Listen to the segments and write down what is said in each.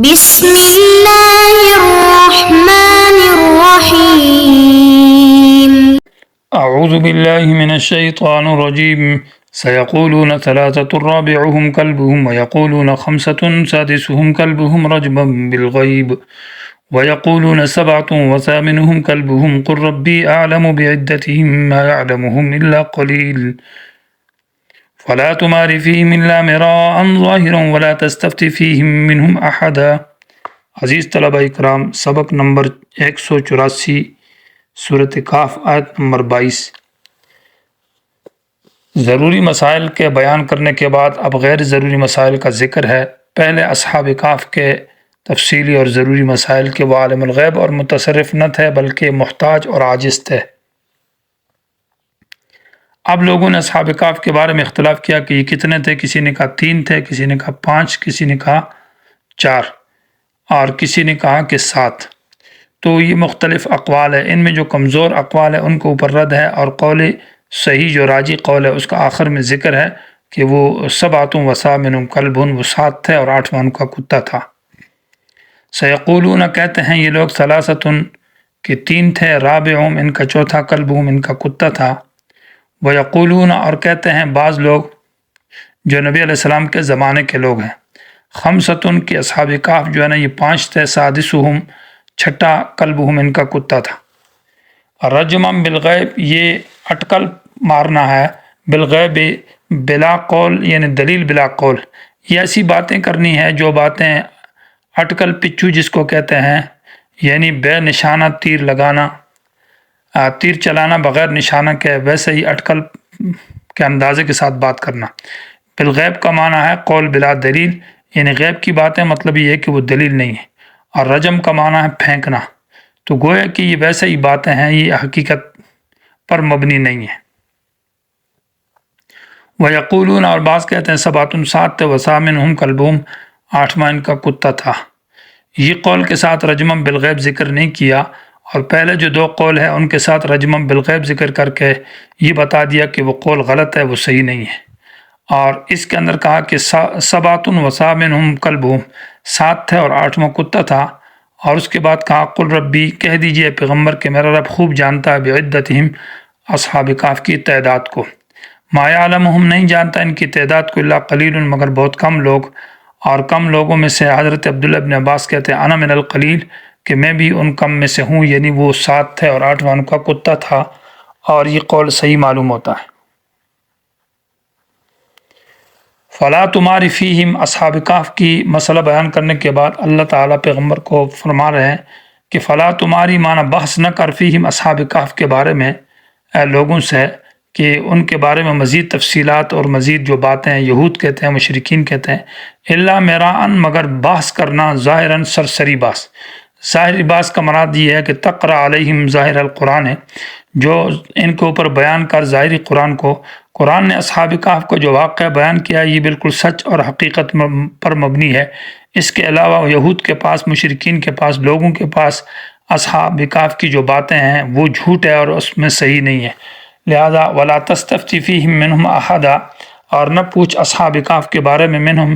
بسم الله الرحمن الرحيم. أعوذ بالله من الشيطان الرجيم. سيقولون ثلاثة رابعهم كلبهم ويقولون خمسة سادسهم كلبهم رجما بالغيب ويقولون سبعة وثامنهم كلبهم قل ربي أعلم بعدتهم ما يعلمهم إلا قليل فلا تمار فيهم إلا مراء ظاهرا ولا تستفت فيهم منهم أحدا. عزیز طلبہ اکرام، سبق نمبر 184، سورۃ کاف، آیت نمبر 22۔ ضروری مسائل کے بیان کرنے کے بعد اب غیر ضروری مسائل کا ذکر ہے۔ پہلے اصحاب کاف کے تفصیلی اور ضروری مسائل کے وہ عالم الغیب اور متصرف نہ تھے بلکہ محتاج اور عاجز تھے۔ اب لوگوں نے اصحاب کاف کے بارے میں اختلاف کیا کہ یہ کتنے تھے۔ کسی نے کہا 3 تھے، کسی نے کہا 5، کسی نے کہا 4 اور کسی نے کہا کہ 7۔ تو یہ مختلف اقوال ہے، ان میں جو کمزور اقوال ہے ان کے اوپر رد ہے، اور قول صحیح جو راجی قول ہے اس کا آخر میں ذکر ہے کہ وہ 7 و ثامنہم کلبہم، وہ 7 تھے اور 8واں ان کا کتا تھا۔ سیقولون کہتے ہیں یہ لوگ، ثلاثۃ کہ 3 تھے، رابعہم ان کا چوتھا، کلبہم ان کا کتا تھا، ویقولون اور کہتے ہیں بعض لوگ جو نبی علیہ السلام کے زمانے کے لوگ ہیں، خمسۃ کہ اصحاب کاف جو ہے نا یہ 5 تھے، سادسہم چھٹا، کلبہم ان کا کتا تھا۔ رجما بالغیب یہ اٹکل مارنا ہے، بالغیب بلا قول یعنی دلیل بلا قول، یہ ایسی باتیں کرنی ہے جو باتیں اٹکل پچو جس کو کہتے ہیں، یعنی بے نشانہ تیر لگانا، تیر چلانا بغیر نشانہ کے، ویسے ہی اٹکل کے اندازے کے ساتھ بات کرنا۔ بالغیب کا معنی ہے قول بلا دلیل، یعنی غیب کی باتیں مطلب یہ ہے کہ وہ دلیل نہیں ہے، اور رجم کا معنی ہے پھینکنا۔ تو گویا کہ یہ ویسے ہی باتیں ہیں، یہ حقیقت پر مبنی نہیں ہے۔ وَيَقُولُونَ اور بعض کہتے ہیں 7 7 وَثَامِنُهُمْ كَلْبُهُمْ 8واں ان کا کتا تھا۔ یہ قول کے ساتھ رجمم بالغیب ذکر نہیں کیا، اور پہلے جو 2 قول ہے ان کے ساتھ رجمم بالغیب ذکر کر کے یہ بتا دیا کہ وہ قول غلط ہے، وہ صحیح نہیں ہے۔ اور اس کے اندر کہا کہ 7 وَثَامِنُهُمْ كَلْبُهُمْ 7 تھے اور 8واں کتا تھا، اور اس کے بعد کہا قل ربی کہہ دیجئے پیغمبر کہ میرا رب خوب جانتا ہے بعدتہم اصحاب کاف کی تعداد کو، ما یعلمہم نہیں جانتا ان کی تعداد کو، الا قلیل مگر بہت کم لوگ، اور کم لوگوں میں سے حضرت عبداللہ بن عباس کہتے ہیں انا من القلیل کہ میں بھی ان کم میں سے ہوں، یعنی وہ 7 تھے اور 8واں ان کا کتا تھا، اور یہ قول صحیح معلوم ہوتا ہے۔ فلا تماری فیہم اصحاب کاف کی مسئلہ بیان کرنے کے بعد اللہ تعالیٰ پیغمبر کو فرما رہے ہیں کہ فلا تماری معنی بحث نہ کر فیہم اصحاب کاف کے بارے میں اے لوگوں سے، کہ ان کے بارے میں مزید تفصیلات اور مزید جو باتیں ہیں، یہود کہتے ہیں، مشرکین کہتے ہیں، الا میراً مگر بحث کرنا، ظاہراً سرسری بحث۔ ظاہری بحث کا مراد یہ ہے کہ تقرأ علیہم ظاہر القرآن ہے، جو ان کے اوپر بیان کر ظاہری قرآن کو۔ قرآن نے اصحاب کہف کا جو واقعہ بیان کیا ہے یہ بالکل سچ اور حقیقت پر مبنی ہے۔ اس کے علاوہ یہود کے پاس، مشرکین کے پاس، لوگوں کے پاس اصحاب کہف کی جو باتیں ہیں وہ جھوٹ ہے اور اس میں صحیح نہیں ہے۔ لہذا ولا تستفت فیہم منہم احدا، اور نہ پوچھ اصحاب کہف کے بارے میں منہم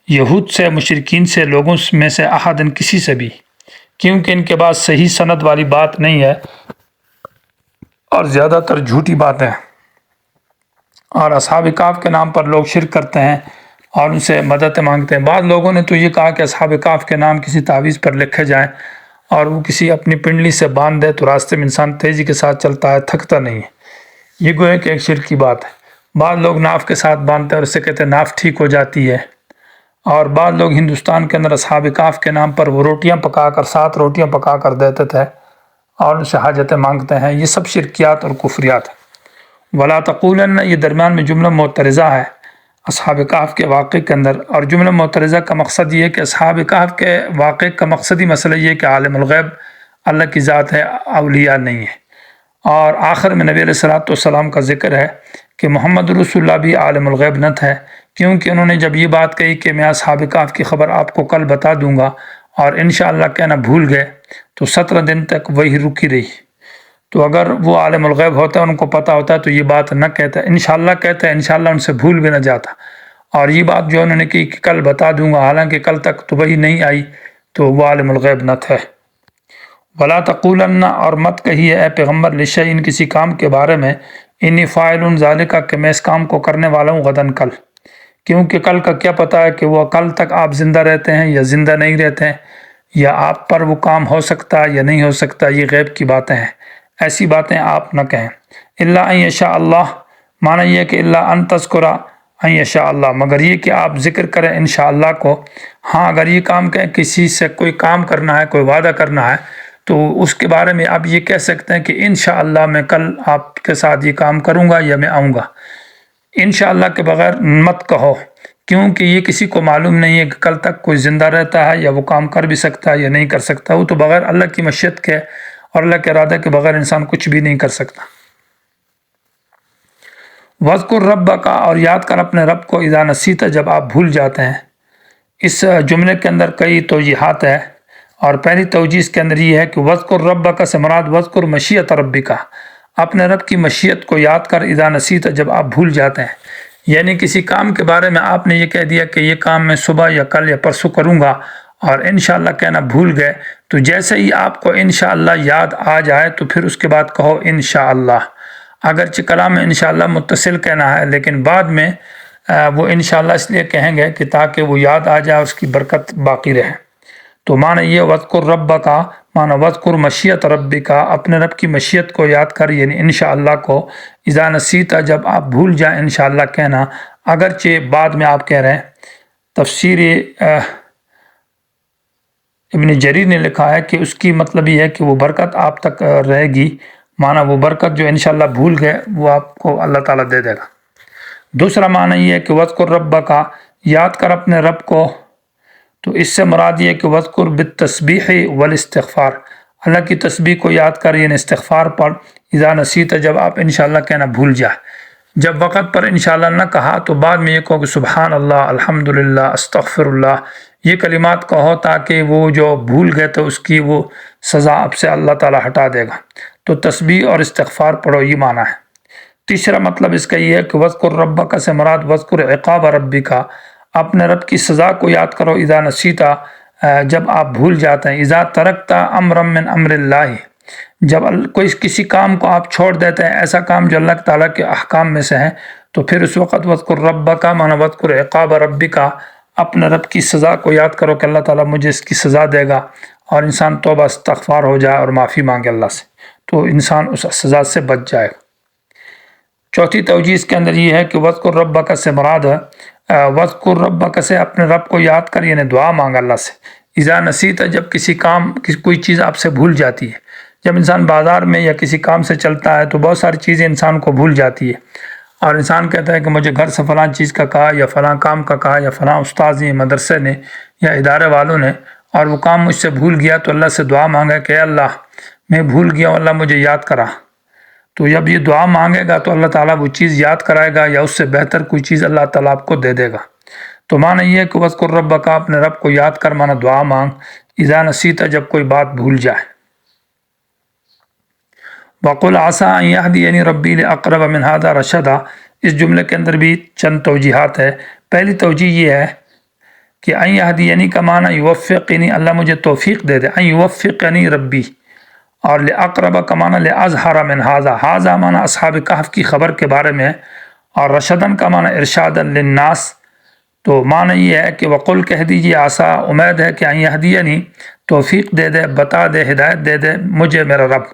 یہود سے، مشرکین سے، لوگوں میں سے احدن کسی سے بھی، کیونکہ ان کے پاس صحیح سند والی بات نہیں ہے اور زیادہ تر جھوٹی باتیں ہیں، اور اصحاب کہف کے نام پر لوگ شرک کرتے ہیں اور ان سے مدد مانگتے ہیں۔ بعض لوگوں نے تو یہ کہا کہ اصحاب کہف کے نام کسی تعویذ پر لکھے جائیں اور وہ کسی اپنی پنڈلی سے باندھ دے تو راستے میں انسان تیزی کے ساتھ چلتا ہے، تھکتا نہیں ہے۔ یہ گویا کہ ایک شرک کی بات ہے۔ بعض لوگ ناف کے ساتھ باندھتے ہیں اور اس سے کہتے ہیں ناف ٹھیک ہو جاتی ہے، اور بعض لوگ ہندوستان کے اندر اصحاب کہف کے نام پر وہ روٹیاں پکا کر، 7 روٹیاں پکا کر دیتے تھے اور ان سے حاجتیں مانگتے ہیں۔ یہ سب شرکیات اور کفریات ہیں۔ ولا تقولن یہ درمیان میں جملہ معترضہ ہے اصحاب کہف کے واقعے کے اندر، اور جملہ معترضہ کا مقصد یہ ہے کہ اصحاب کہف کے واقعے کا مقصدی مسئلہ یہ ہے کہ عالم الغیب اللہ کی ذات ہے، اولیاء نہیں ہے۔ اور آخر میں نبی علیہ السلام کا ذکر ہے کہ محمد رسول اللہ بھی عالم الغیب نہ تھے، کیونکہ انہوں نے جب یہ بات کہی کہ میں اصحاب کہف کی خبر آپ کو کل بتا دوں گا، اور انشاءاللہ کہنا بھول گئے تو 17 دن تک وہی رکی رہی۔ تو اگر وہ عالم الغیب ہوتا، ان کو پتہ ہوتا تو یہ بات نہ کہتا، انشاءاللہ کہتا، انشاءاللہ ان سے بھول بھی نہ جاتا، اور یہ بات جو انہوں نے کی کہ کل بتا دوں گا، حالانکہ کل تک تو وہی نہیں آئی، تو وہ عالم الغیب نہ تھے۔ ولا تقولن، اور مت کہیے اے پیغمبر، لشیء، کسی کام کے بارے میں، انی فاعل ذالک، کہ میں اس کام کو کرنے والا ہوں غدن، کل، کیونکہ کل کا کیا پتہ ہے کہ وہ کل تک آپ زندہ رہتے ہیں یا زندہ نہیں رہتے ہیں، یا آپ پر وہ کام ہو سکتا ہے یا نہیں ہو سکتا، یہ غیب کی باتیں ہیں، ایسی باتیں آپ نہ کہیں۔ الا ان یشاء اللہ، معنی یہ ہے کہ الا ان تذکر ان یشاء اللہ، مگر یہ کہ آپ ذکر کریں انشاءاللہ کو۔ ہاں اگر یہ کام کہیں، کسی سے کوئی کام کرنا ہے، کوئی وعدہ کرنا ہے، تو اس کے بارے میں آپ یہ کہہ سکتے ہیں کہ انشاءاللہ میں کل آپ کے ساتھ یہ کام کروں گا یا میں آؤں گا۔ انشاءاللہ کے بغیر مت کہو، کیونکہ یہ کسی کو معلوم نہیں ہے کہ کل تک کوئی زندہ رہتا ہے یا وہ کام کر بھی سکتا ہے یا نہیں کر سکتا۔ وہ تو بغیر اللہ کی مشیت کے اور اللہ کے ارادہ کے بغیر انسان کچھ بھی نہیں کر سکتا۔ وذکر ربک، اور یاد کر اپنے رب کو، اذا نسیت، جب آپ بھول جاتے ہیں۔ اس جملے کے اندر کئی توجیحات ہے، اور پہلی توجیہ اس کے اندر یہ ہے کہ وذکر ربک سے مراد وذکر مشیت ربک، اپنے رب کی مشیت کو یاد کر، اذا نسیت، جب آپ بھول جاتے ہیں۔ یعنی کسی کام کے بارے میں آپ نے یہ کہہ دیا کہ یہ کام میں صبح یا کل یا پرسوں کروں گا، اور انشاءاللہ کہنا بھول گئے، تو جیسے ہی آپ کو انشاءاللہ یاد آ جائے تو پھر اس کے بعد کہو انشاءاللہ۔ اگرچہ کلام میں انشاءاللہ متصل کہنا ہے، لیکن بعد میں وہ انشاءاللہ اس لیے کہیں گے کہ تاکہ وہ یاد آ جائے، اس کی برکت باقی رہے۔ تو معنی یہ وذکر ربک، معنی وذکر مشیت ربک، اپنے رب کی مشیت کو یاد کر، یعنی انشاءاللہ کو، اذا نسیت، جب آپ بھول جائیں انشاءاللہ کہنا۔ اگرچہ بعد میں آپ کہہ رہے ہیں، تفسیر ابن جریر نے لکھا ہے کہ اس کی مطلب یہ ہے کہ وہ برکت آپ تک رہے گی، معنی وہ برکت جو انشاءاللہ بھول گئے وہ آپ کو اللہ تعالیٰ دے دے گا۔ دوسرا معنی یہ ہے کہ وذکر ربک، یاد کر اپنے رب کو، تو اس سے مراد یہ ہے کہ وذکر بالتسبیح والاستغفار، اللہ کی تسبیح کو یاد کر، یعنی استغفار پڑھ، اذا نسیت، جب آپ انشاءاللہ کہنا بھول جائے۔ جب وقت پر انشاءاللہ نہ کہا تو بعد میں یہ کہو کہ سبحان اللہ، الحمدللہ، استغفر اللہ، یہ کلمات کہو، تاکہ وہ جو بھول گئے تو اس کی وہ سزا آپ سے اللہ تعالیٰ ہٹا دے گا۔ تو تسبیح اور استغفار پڑھو، یہ معنی ہے۔ تیسرا مطلب اس کا یہ ہے کہ وذکر ربک سے مراد وذکر عقاب ربک، اپنے رب کی سزا کو یاد کرو، اذا نسیتا، جب آپ بھول جاتے ہیں، اذا ترکتا امرا من امر اللہ، جب کوئی کسی کام کو آپ چھوڑ دیتے ہیں، ایسا کام جو اللہ تعالیٰ کے احکام میں سے ہے، تو پھر اس وقت وذکر ربک، معنی وذکر عقاب ربک، اپنے رب کی سزا کو یاد کرو کہ اللہ تعالیٰ مجھے اس کی سزا دے گا، اور انسان توبہ استغفار ہو جائے اور معافی مانگے اللہ سے، تو انسان اس سزا سے بچ جائے گا۔ چوتھی توجیہ اس کے اندر یہ ہے کہ وذکر ربک سے مراد ہے وذکر ربک سے اپنے رب کو یاد کر، یعنی دعا مانگ اللہ سے، اذا نسیت، جب کسی کام کوئی چیز آپ سے بھول جاتی ہے۔ جب انسان بازار میں یا کسی کام سے چلتا ہے تو بہت ساری چیزیں انسان کو بھول جاتی ہے، اور انسان کہتا ہے کہ مجھے گھر سے فلاں چیز کا کہا، یا فلاں کام کا کہا، یا فلاں استاذ نے، مدرسے نے، یا ادارے والوں نے، اور وہ کام مجھ سے بھول گیا، تو اللہ سے دعا مانگا کہ اے اللہ میں بھول گیا ہوں، اللہ مجھے یاد کرا۔ تو جب یہ دعا مانگے گا تو اللہ تعالیٰ وہ چیز یاد کرائے گا، یا اس سے بہتر کوئی چیز اللہ تعالیٰ آپ کو دے دے گا۔ تو معنی یہ ہے کہ وذکر ربک، اپنے رب کو یاد کر، معنی دعا مانگ، اذا نسیت، جب کوئی بات بھول جائے۔ وقل عسى ان يهديني ربي لاقرب من هذا رشدا، اس جملے کے اندر بھی چند توجیحات ہے۔ پہلی توجیہ یہ ہے کہ ان يهديني کا معنی یوفقنی، اللہ مجھے توفیق دے دے، ان يوفقنی ربی، اور لاقرب کا معنی لاظہر من هذا معنی اصحاب کہف کی خبر کے بارے میں، اور رشدن کا معنی ارشادا للناس۔ تو معنی یہ ہے کہ وقل کہہ دیجیے، عسیٰ، امید ہے کہ ان يهديني، توفیق دے دے، بتا دے، ہدایت دے دے مجھے میرا رب،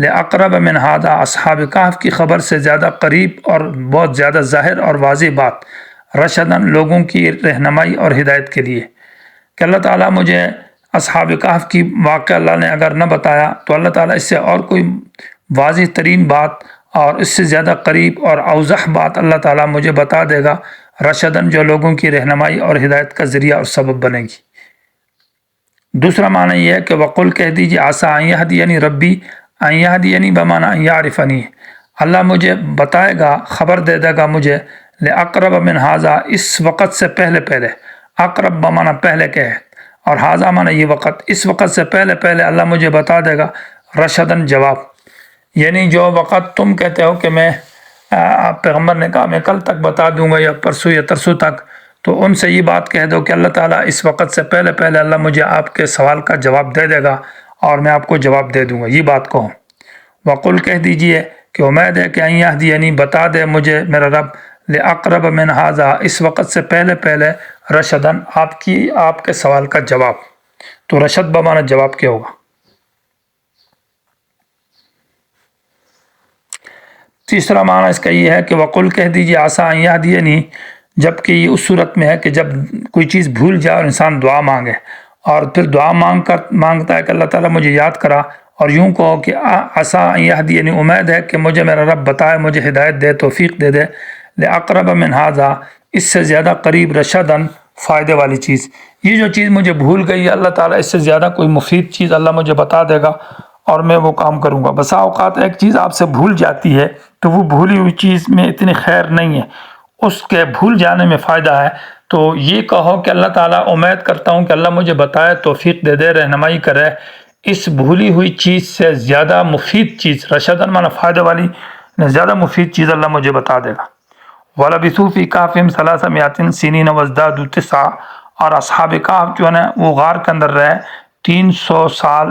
لاقرب من هذا، اصحاب کہف کی خبر سے زیادہ قریب اور بہت زیادہ ظاہر اور واضح بات، رشدن، لوگوں کی رہنمائی اور ہدایت کے لیے، کہ اللہ تعالیٰ مجھے اصحاب کہف کی واقعہ اللہ نے اگر نہ بتایا تو اللہ تعالیٰ اس سے اور کوئی واضح ترین بات اور اس سے زیادہ قریب اور اوضح بات اللہ تعالیٰ مجھے بتا دے گا، رشدن، جو لوگوں کی رہنمائی اور ہدایت کا ذریعہ اور سبب بنے گی۔ دوسرا معنی یہ ہے کہ وقل کہہ دیجیے، عسیٰ ان يهديني ربی، ان يهديني بمعنی ان يعرفنی، اللہ مجھے بتائے گا، خبر دے دے گا مجھے، لاقرب من هذا، اس وقت سے پہلے، اقرب بمعنی پہلے کے ہے، اور هذا معنی یہ وقت، اس وقت سے پہلے اللہ مجھے بتا دے گا، رشدن، جواب، یعنی جو وقت تم کہتے ہو کہ میں، آپ پیغمبر نے کہا میں کل تک بتا دوں گا، یا پرسوں یا ترسوں تک، تو ان سے یہ بات کہہ دو کہ اللہ تعالیٰ اس وقت سے پہلے پہلے اللہ مجھے آپ کے سوال کا جواب دے دے گا اور میں آپ کو جواب دے دوں گا، یہ بات کہو۔ وقل کہہ دیجئے کہ امید ہے کہ ان یہدینی بتا دے مجھے میرا رب لاقرب من ھذا اس وقت سے پہلے پہلے رشدن آپ کے سوال کا جواب۔ تو رشد بمانا جواب کیا ہوگا؟ تیسرا معنی اس کا یہ ہے کہ وقل کہہ دیجئے عسیٰ ان یہدینی، جبکہ یہ اس صورت میں ہے کہ جب کوئی چیز بھول جائے اور انسان دعا مانگے اور پھر دعا مانگتا ہے کہ اللہ تعالیٰ مجھے یاد کرا، اور یوں کہو کہ عسیٰ ان یہدینی امید ہے کہ مجھے میرا رب بتائے، مجھے ہدایت دے، توفیق دے دے، لاقرب من ھذا اس سے زیادہ قریب رشدن فائدے والی چیز، یہ جو چیز مجھے بھول گئی اللہ تعالیٰ اس سے زیادہ کوئی مفید چیز اللہ مجھے بتا دے گا اور میں وہ کام کروں گا۔ بسا اوقات ایک چیز آپ سے بھول جاتی ہے تو وہ بھولی ہوئی چیز میں اتنی خیر نہیں ہے، اس کے بھول جانے میں فائدہ ہے۔ تو یہ کہو کہ اللہ تعالیٰ امید کرتا ہوں کہ اللہ مجھے بتائے، توفیق دے دے، رہنمائی کرے، اس بھولی ہوئی چیز سے زیادہ مفید چیز، رشدن مانا فائدہ والی، زیادہ مفید چیز اللہ مجھے بتا دے گا۔ وَلَبِثُوا فِي كَهْفِهِمْ 300 سِنِينَ وَازْدَادُوا 9، اور اصحاب کہف جو ہے وہ غار کے اندر رہے 300 سال۔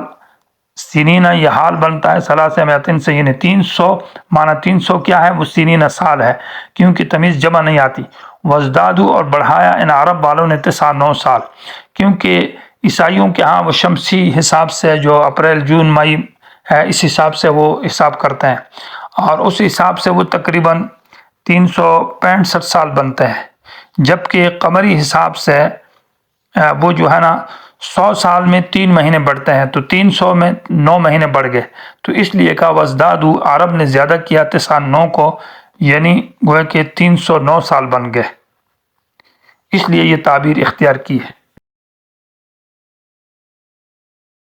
سنینہ یہ حال بنتا ہے 300 سے، یعنی 300 معنی 300 کیا ہے، وہ سنینہ سال ہے، کیونکہ تمیز جمع نہیں آتی۔ وزدادو اور بڑھایا ان عرب والوں نے 9 سال، کیونکہ عیسائیوں کے ہاں وہ شمسی حساب سے جو اپریل جون مئی ہے اس حساب سے وہ حساب کرتے ہیں، اور اس حساب سے وہ تقریباً 365 سال بنتے ہیں، جبکہ قمری حساب سے وہ جو ہے نا 100 سال میں 3 مہینے بڑھتے ہیں، تو 300 میں 9 مہینے بڑھ گئے، تو اس لیے کہا وزدادو، عرب نے زیادہ کیا 9 کو، یعنی گویا کہ 309 سال بن گئے، اس لیے یہ تعبیر اختیار کی ہے۔